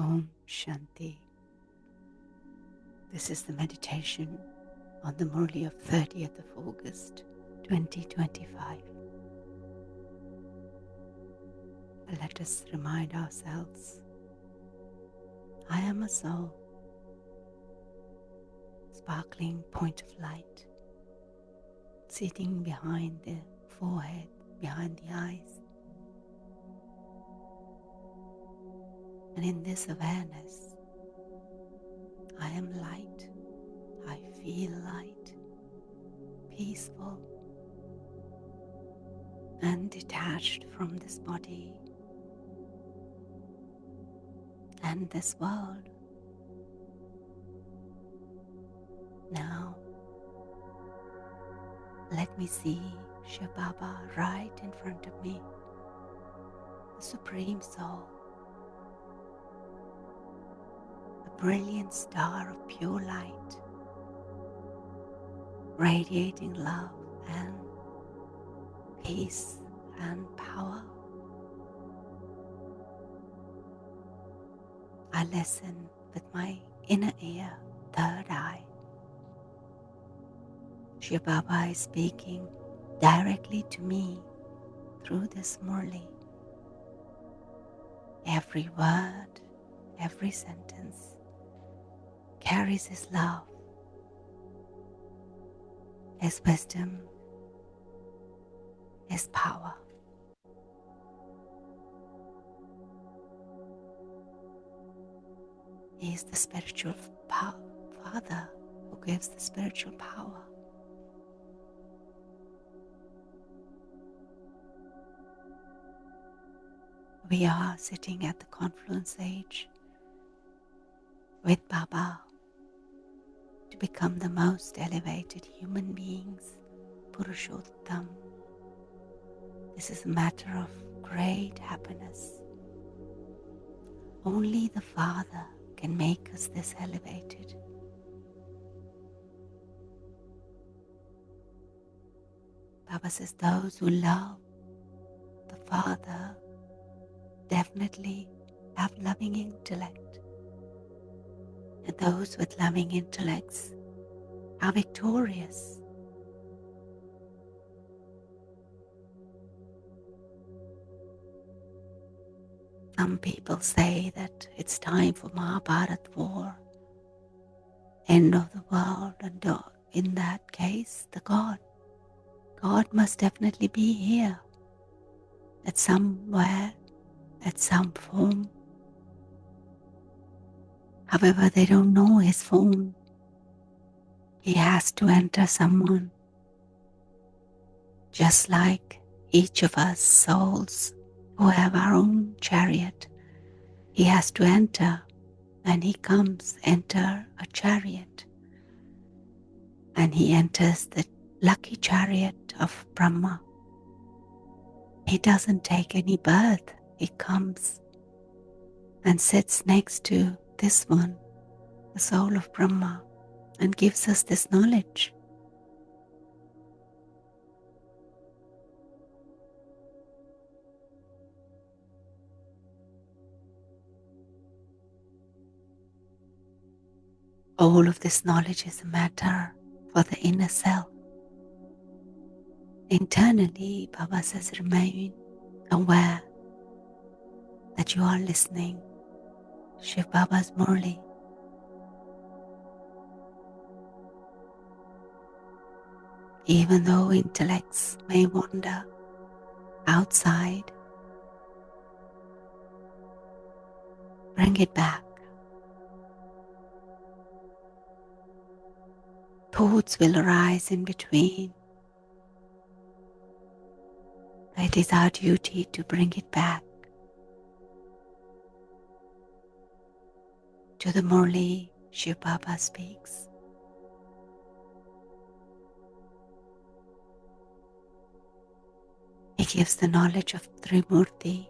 Om Shanti. This is the meditation on the Murli of 30th of August 2025. Let us remind ourselves, I am a soul, sparkling point of light, sitting behind the forehead, behind the eyes. And in this awareness, I am light, I feel light, peaceful, and detached from this body and this world. Now, let me see Shiv Baba right in front of me, the Supreme Soul, a brilliant star of pure light, radiating love and peace and power. I listen with my inner ear, third eye. Shiv Baba is speaking directly to me through this Murli. Every word, every sentence carries his love, his wisdom, his power. He is the spiritual Father who gives the spiritual power. We are sitting at the confluence age with Baba to become the most elevated human beings, Purushottam. This is a matter of great happiness. Only the Father can make us this elevated. Baba says those who love the Father definitely have loving intellect, and those with loving intellects are victorious. Some people say that it's time for Mahabharat war, end of the world, and in that case, the God must definitely be here at somewhere, at some form. However, they don't know his form. He has to enter someone, just like each of us souls who have our own chariot. He has to enter, and he comes, enter a chariot, and he enters the lucky chariot of Brahma. He doesn't take any birth. He comes and sits next to this one, the soul of Brahma, and gives us this knowledge. All of this knowledge is a matter for the inner self. Internally, Baba says, remain aware that you are listening. Shiv Baba's Murli. Even though intellects may wander outside, bring it back. Thoughts will arise in between. It is our duty to bring it back to the Murli Shiv Baba speaks. He gives the knowledge of Trimurti.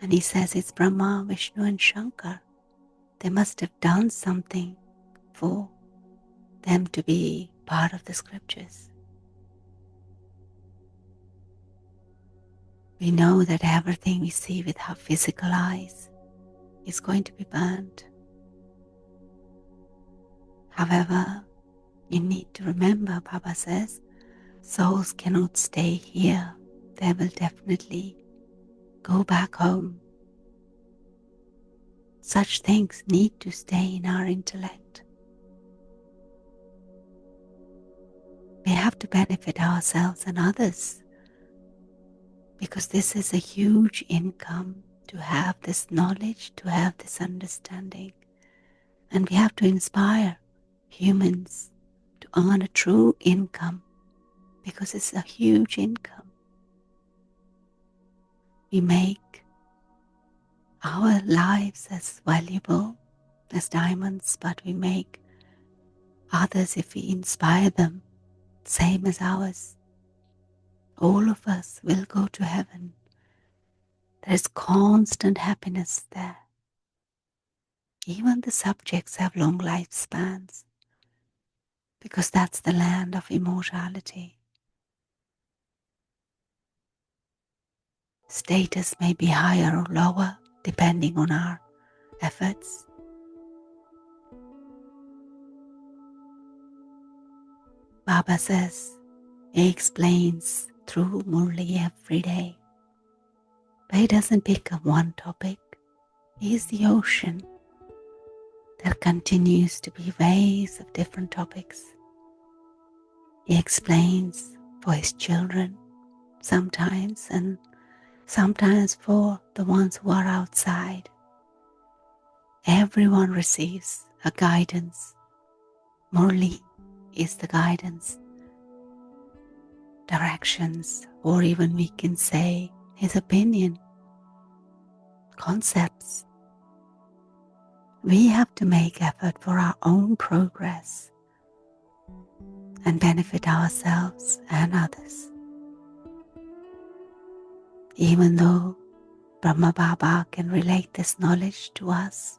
And he says it's Brahma, Vishnu and Shankar. They must have done something for them to be part of the scriptures. We know that everything we see with our physical eyes is going to be burned. However, you need to remember, Baba says, souls cannot stay here. They will definitely go back home. Such things need to stay in our intellect. We have to benefit ourselves and others, because this is a huge income to have this knowledge, to have this understanding. And we have to inspire humans to earn a true income, because it's a huge income. We make our lives as valuable as diamonds, but we make others, if we inspire them, same as ours. All of us will go to heaven. There is constant happiness there. Even the subjects have long lifespans, because that's the land of immortality. Status may be higher or lower depending on our efforts. Baba says, he explains through Murli every day. But he doesn't pick up one topic. He is the ocean. There continues to be waves of different topics. He explains for his children sometimes, and sometimes for the ones who are outside. Everyone receives a guidance. Murli is the guidance, directions, or even we can say his opinion, concepts. We have to make effort for our own progress and benefit ourselves and others. Even though Brahma Baba can relate this knowledge to us,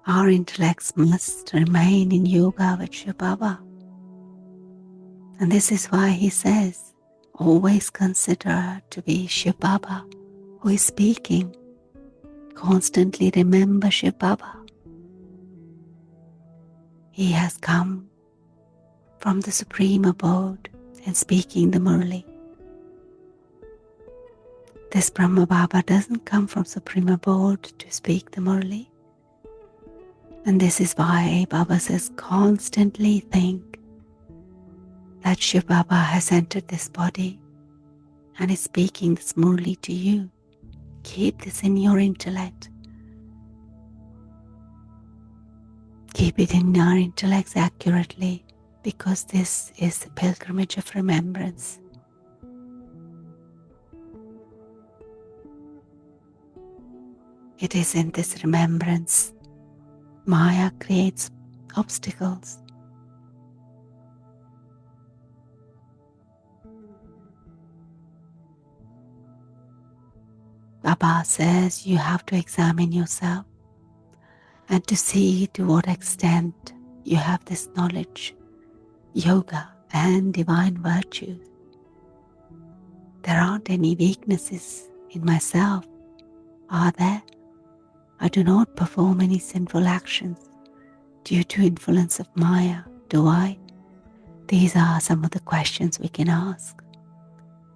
our intellects must remain in yoga with Shiv Baba. And this is why he says, always consider to be Shiv Baba who is speaking. Constantly remember Shiv Baba. He has come from the supreme abode and speaking the Murli. This Brahma Baba doesn't come from supreme abode to speak the Murli. And this is why Baba says, constantly think that Shiv Baba has entered this body and is speaking this Murli to you. Keep this in your intellect. Keep it in our intellects accurately, because this is the pilgrimage of remembrance. It is in this remembrance Maya creates obstacles. Baba says you have to examine yourself and to see to what extent you have this knowledge, yoga and divine virtues. There aren't any weaknesses in myself, are there? I do not perform any sinful actions due to influence of Maya, do I? These are some of the questions we can ask.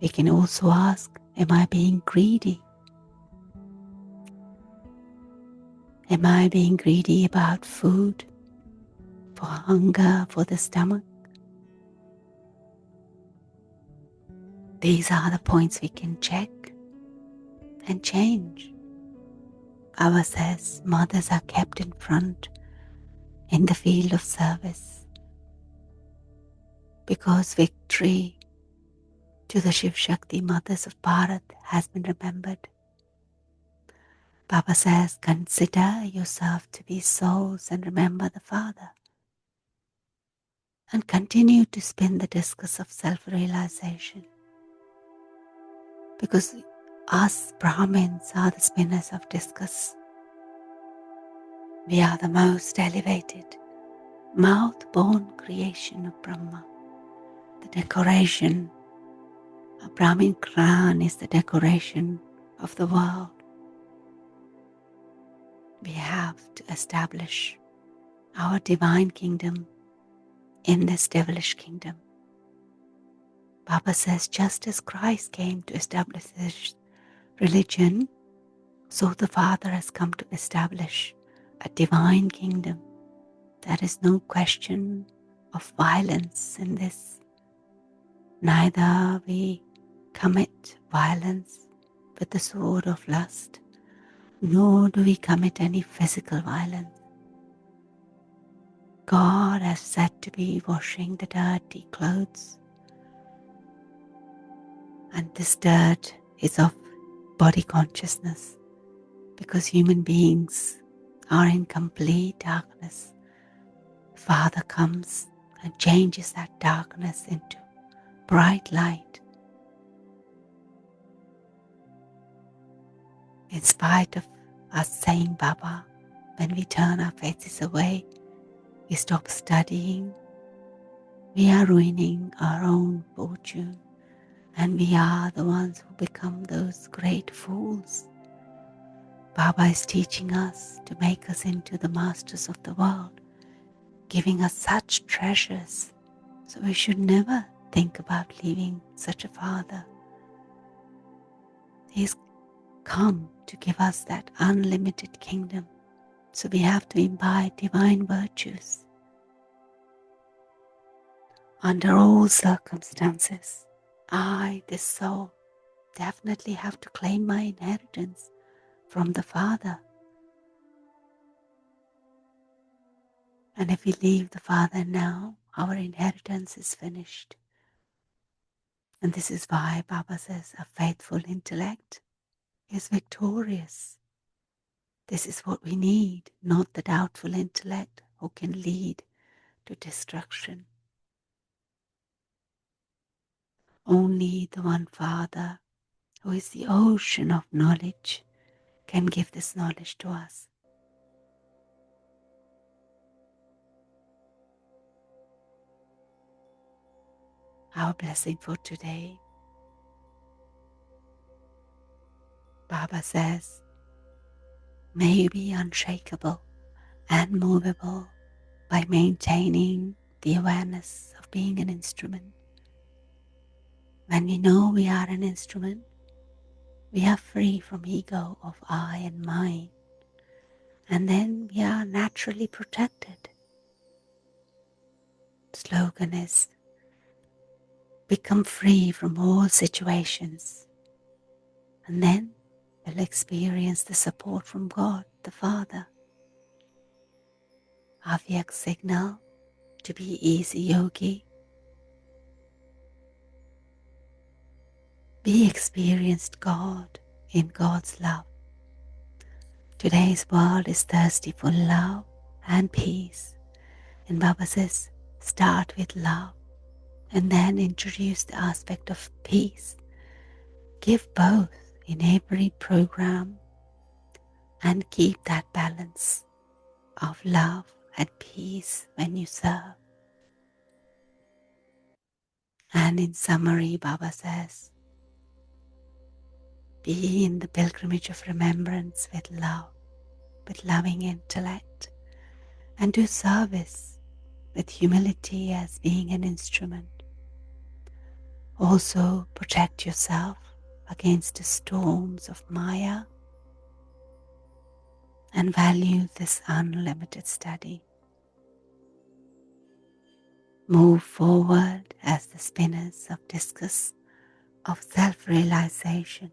We can also ask, am I being greedy? Am I being greedy about food, for hunger, for the stomach? These are the points we can check and change. Baba says mothers are kept in front in the field of service, because victory to the Shiv Shakti mothers of Bharat has been remembered. Baba says, consider yourself to be souls and remember the Father. And continue to spin the discus of self-realization. Because us Brahmins are the spinners of discus. We are the most elevated, mouth-born creation of Brahma, the decoration A Brahmin crown is the decoration of the world. We have to establish our divine kingdom in this devilish kingdom. Baba says, just as Christ came to establish his religion, so the Father has come to establish a divine kingdom. There is no question of violence in this. Neither we commit violence with the sword of lust, nor do we commit any physical violence. God has said to be washing the dirty clothes, and this dirt is of body consciousness, because human beings are in complete darkness. Father comes and changes that darkness into bright light. In spite of us saying Baba, when we turn our faces away, we stop studying, we are ruining our own fortune, and we are the ones who become those great fools. Baba is teaching us to make us into the masters of the world, giving us such treasures. So we should never think about leaving such a father. He's come to give us that unlimited kingdom. So we have to imbibe divine virtues. Under all circumstances, I, this soul, definitely have to claim my inheritance from the Father. And if we leave the Father now, our inheritance is finished. And this is why Baba says a faithful intellect is victorious. This is what we need, not the doubtful intellect who can lead to destruction. Only the one Father, who is the ocean of knowledge, can give this knowledge to us. Our blessing for today. Baba says, may you be unshakable and movable by maintaining the awareness of being an instrument. When we know we are an instrument, we are free from ego of I and mine, and then we are naturally protected. The slogan is, become free from all situations, and then we'll experience the support from God, the Father. Avyak signal to be easy yogi. Be experienced God in God's love. Today's world is thirsty for love and peace. And Baba says, start with love and then introduce the aspect of peace. Give both in every program and keep that balance of love and peace when you serve. And in summary, Baba says, be in the pilgrimage of remembrance with love, with loving intellect, and do service with humility as being an instrument. Also protect yourself against the storms of Maya and value this unlimited study. Move forward as the spinners of discus of self-realization.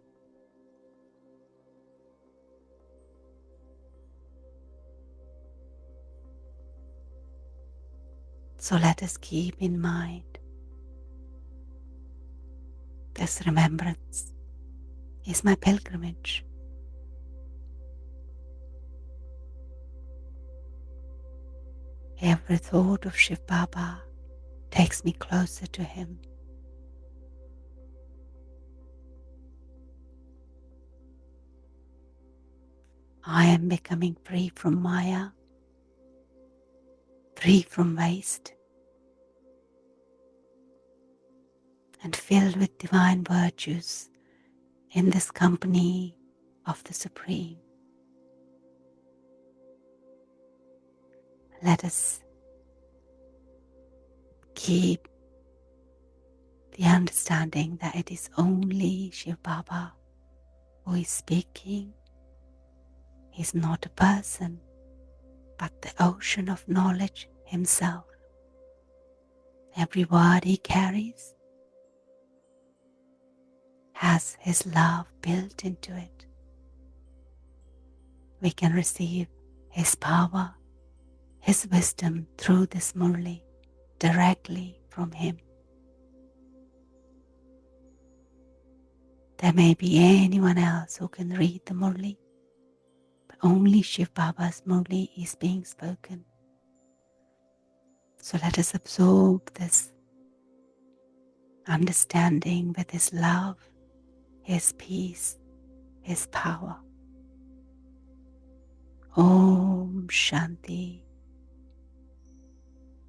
So let us keep in mind this remembrance is my pilgrimage. Every thought of Shiv Baba takes me closer to him. I am becoming free from Maya, free from waste. and filled with divine virtues in this company of the Supreme. Let us keep the understanding that it is only Shiv Baba who is speaking. He is not a person, but the ocean of knowledge himself. Every word he carries has his love built into it. We can receive his power, his wisdom through this Murli directly from him. There may be anyone else who can read the Murli, but only Shiv Baba's Murli is being spoken. So let us absorb this understanding with his love, his peace, his power. Om Shanti